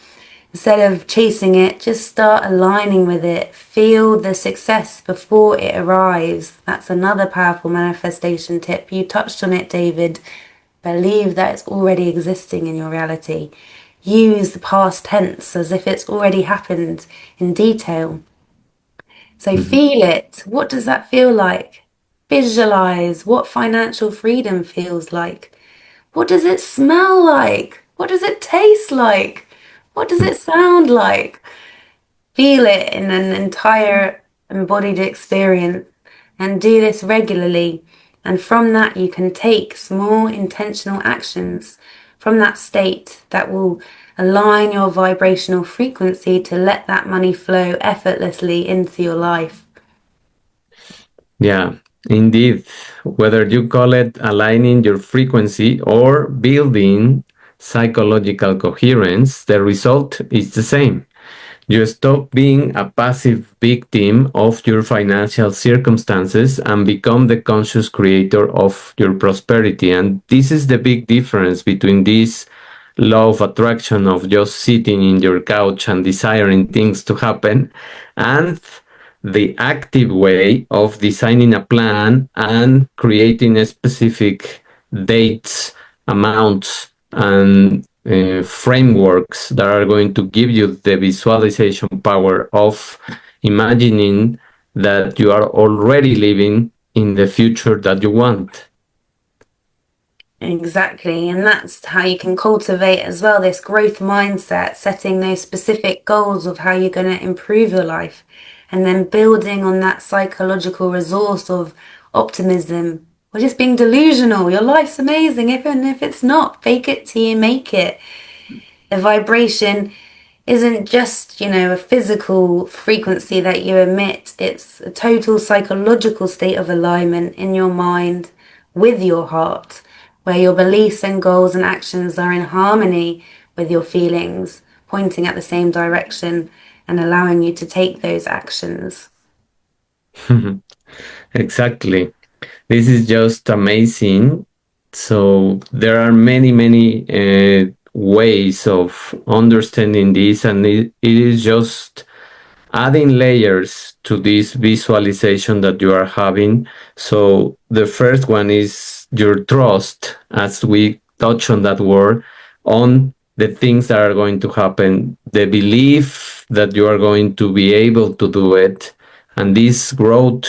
instead of chasing it, just start aligning with it. Feel the success before it arrives. That's another powerful manifestation tip. You touched on it, David. Believe that it's already existing in your reality. Use the past tense as if it's already happened in detail. So Mhm. feel it. What does that feel like? Visualize what financial freedom feels like. What does it smell like? What does it taste like? What does it sound like? Feel it in an entire embodied experience and do this regularly. And from that, you can take small intentional actions from that state that will align your vibrational frequency to let that money flow effortlessly into your life. Yeah, indeed. Whether you call it aligning your frequency or building psychological coherence, the result is the same. You stop being a passive victim of your financial circumstances and become the conscious creator of your prosperity. And this is the big difference between this law of attraction of just sitting in your couch and desiring things to happen and the active way of designing a plan and creating a specific dates, amounts, and frameworks that are going to give you the visualization power of imagining that you are already living in the future that you want. Exactly. And that's how you can cultivate as well this growth mindset, setting those specific goals of how you're going to improve your life, and then building on that psychological resource of optimism, or just being delusional. Your life's amazing, even if it's not. Fake it till you make it. The vibration isn't just, a physical frequency that you emit. It's a total psychological state of alignment in your mind with your heart, where your beliefs and goals and actions are in harmony with your feelings, pointing at the same direction and allowing you to take those actions. Exactly. This is just amazing. So there are many, many ways of understanding this, and it is just adding layers to this visualization that you are having. So the first one is your trust, as we touch on that word, on the things that are going to happen, the belief that you are going to be able to do it, and this growth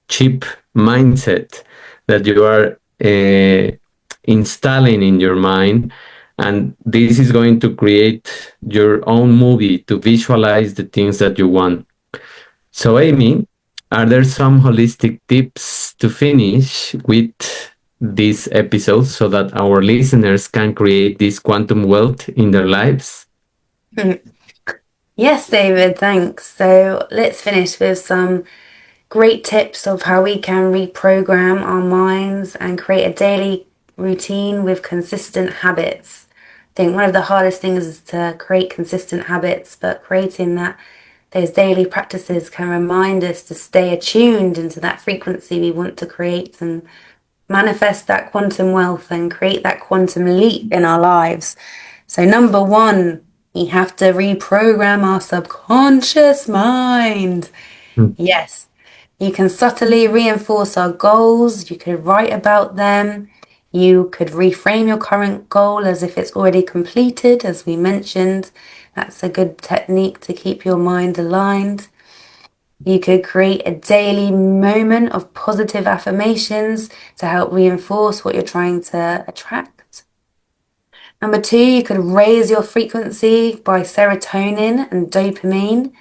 chip mindset that you are installing in your mind. And this is going to create your own movie to visualize the things that you want. So, Amy, are there some holistic tips to finish with this episode so that our listeners can create this quantum wealth in their lives? Yes, David, thanks. So let's finish with some great tips of how we can reprogram our minds and create a daily routine with consistent habits. I think one of the hardest things is to create consistent habits, but creating those daily practices can remind us to stay attuned into that frequency we want to create and manifest that quantum wealth and create that quantum leap in our lives. So, number one, we have to reprogram our subconscious mind. Mm. Yes, you can subtly reinforce our goals. You could write about them. You could reframe your current goal as if it's already completed, as we mentioned. That's a good technique to keep your mind aligned. You could create a daily moment of positive affirmations to help reinforce what you're trying to attract. Number two, you could raise your frequency by serotonin and dopamine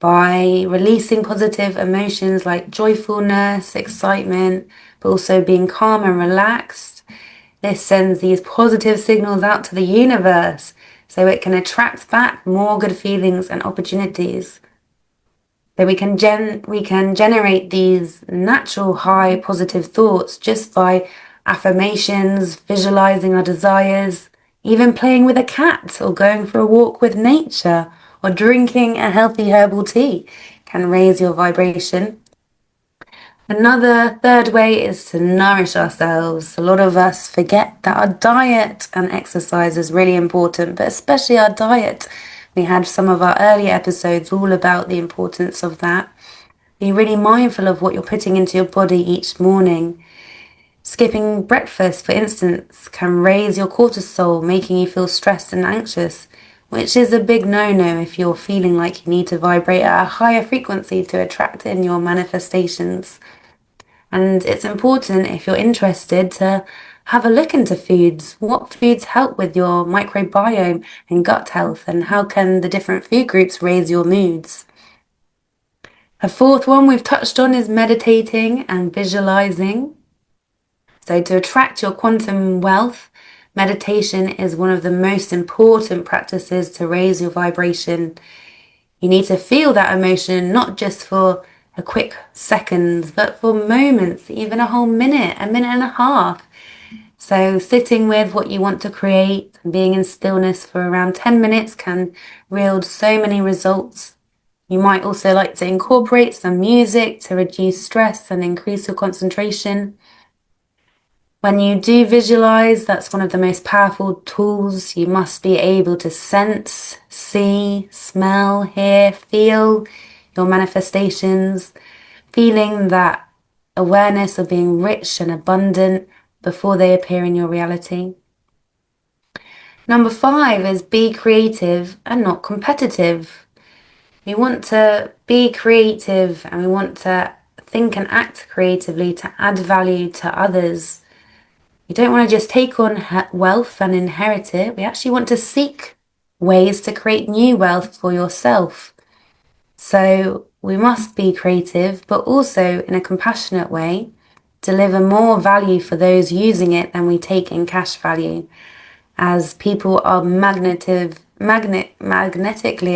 by releasing positive emotions like joyfulness, excitement, but also being calm and relaxed. This sends these positive signals out to the universe so it can attract back more good feelings and opportunities. So we can generate these natural high positive thoughts just by affirmations, visualizing our desires, even playing with a cat or going for a walk with nature or drinking a healthy herbal tea can raise your vibration. Another third way is to nourish ourselves. A lot of us forget that our diet and exercise is really important, but especially our diet. We had some of our earlier episodes all about the importance of that. Be really mindful of what you're putting into your body each morning. Skipping breakfast, for instance, can raise your cortisol, making you feel stressed and anxious, which is a big no-no if you're feeling like you need to vibrate at a higher frequency to attract in your manifestations. And it's important, if you're interested, to have a look into foods. What foods help with your microbiome and gut health, and how can the different food groups raise your moods? A fourth one we've touched on is meditating and visualizing. So, to attract your quantum wealth, meditation is one of the most important practices to raise your vibration. You need to feel that emotion not just for a quick seconds, but for moments, even a whole minute, a minute and a half. So, sitting with what you want to create and being in stillness for around 10 minutes can yield so many results. You might also like to incorporate some music to reduce stress and increase your concentration. When you do visualize, that's one of the most powerful tools. You must be able to sense, see, smell, hear, feel your manifestations, feeling that awareness of being rich and abundant before they appear in your reality. Number five is be creative and not competitive. We want to be creative and we want to think and act creatively to add value to others. You don't want to just take on wealth and inherit it. We actually want to seek ways to create new wealth for yourself. So we must be creative, but also in a compassionate way. deliver more value for those using it than we take in cash value, as people are magnetically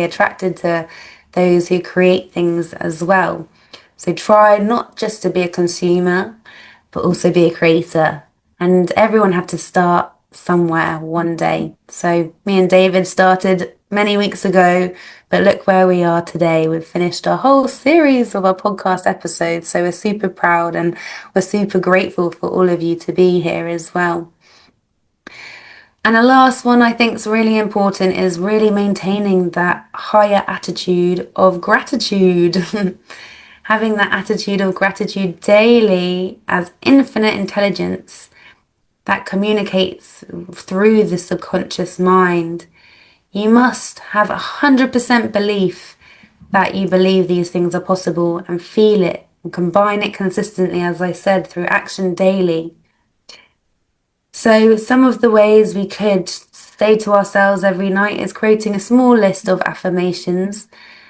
attracted to those who create things as well. So try not just to be a consumer, but also be a creator. And everyone had to start somewhere one day. So me and David started many weeks ago, but look where we are today. We've finished our whole series of our podcast episodes. So we're super proud and we're super grateful for all of you to be here as well. And the last one I think is really important is really maintaining that higher attitude of gratitude. Having that attitude of gratitude daily as infinite intelligence that communicates through the subconscious mind. You must have 100% belief that you believe these things are possible and feel it and combine it consistently, as I said, through action daily. So some of the ways we could say to ourselves every night is creating a small list of affirmations.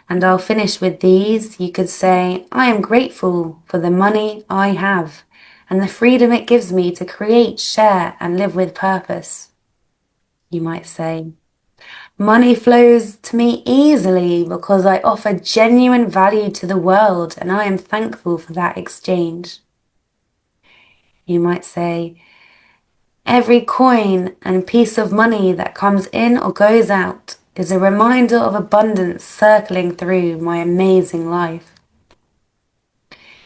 And I'll finish with these. You could say, I am grateful for the money I have and the freedom it gives me to create, share, and live with purpose. You might say, money flows to me easily because I offer genuine value to the world and I am thankful for that exchange. You might say, every coin and piece of money that comes in or goes out is a reminder of abundance circling through my amazing life.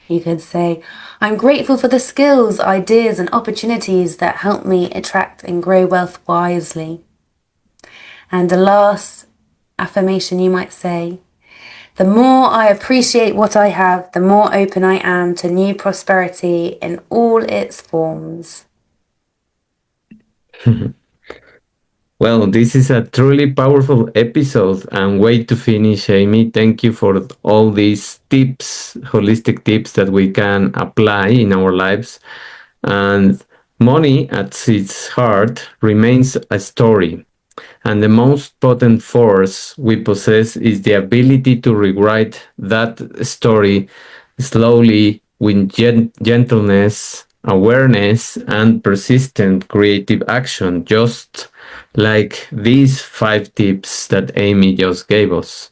You could say, I'm grateful for the skills, ideas, and opportunities that help me attract and grow wealth wisely. And the last affirmation you might say, the more I appreciate what I have, the more open I am to new prosperity in all its forms. Well, this is a truly powerful episode and way to finish, Amy. Thank you for all these tips, holistic tips that we can apply in our lives. And money at its heart remains a story. And the most potent force we possess is the ability to rewrite that story slowly with gentleness, awareness, and persistent creative action, just like these 5 tips that Amy just gave us.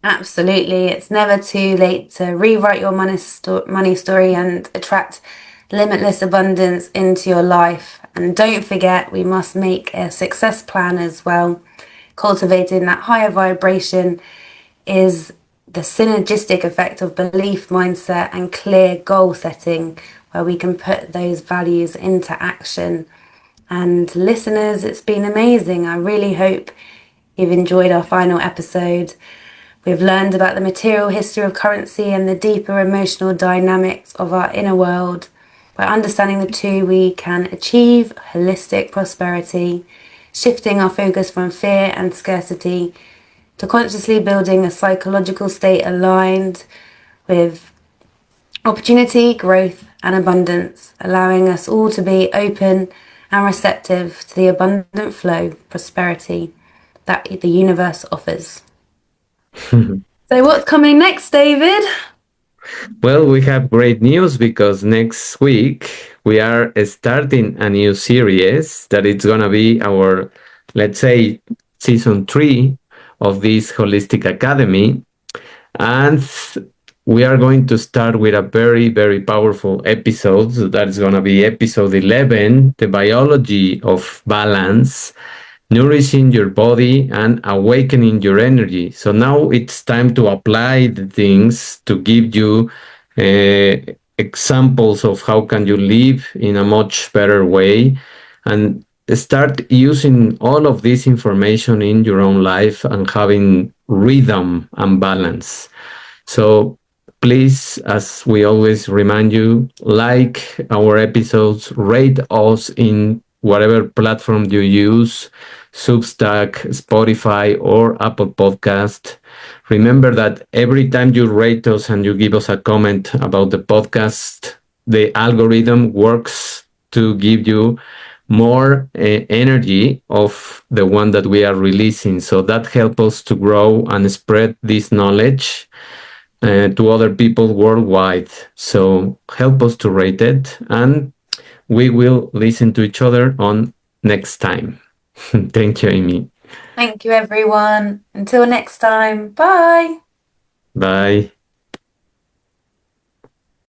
Absolutely. It's never too late to rewrite your money story and attract limitless abundance into your life. And don't forget, we must make a success plan as well. Cultivating that higher vibration is the synergistic effect of belief, mindset, and clear goal setting, where we can put those values into action. And listeners, it's been amazing. I really hope you've enjoyed our final episode. We've learned about the material history of currency and the deeper emotional dynamics of our inner world. By understanding the two, we can achieve holistic prosperity, shifting our focus from fear and scarcity to consciously building a psychological state aligned with opportunity, growth, and abundance, allowing us all to be open and receptive to the abundant flow, prosperity that the universe offers. So what's coming next, David? Well, we have great news because next week we are starting a new series that it's going to be our, let's say, season 3 of this Holistic Academy. And we are going to start with a very, very powerful episode. So that's going to be episode 11, The Biology of Balance, Nourishing Your Body and Awakening Your Energy. So now it's time to apply the things to give you examples of how can you live in a much better way and start using all of this information in your own life and having rhythm and balance. So please, as we always remind you, like our episodes, rate us in whatever platform you use, Substack, Spotify, or Apple Podcast. Remember that every time you rate us and you give us a comment about the podcast, the algorithm works to give you more energy of the one that we are releasing. So that helps us to grow and spread this knowledge to other people worldwide. So help us to rate it, and we will listen to each other on next time. Thank you, Amy. Thank you, everyone. Until next time. Bye. Bye.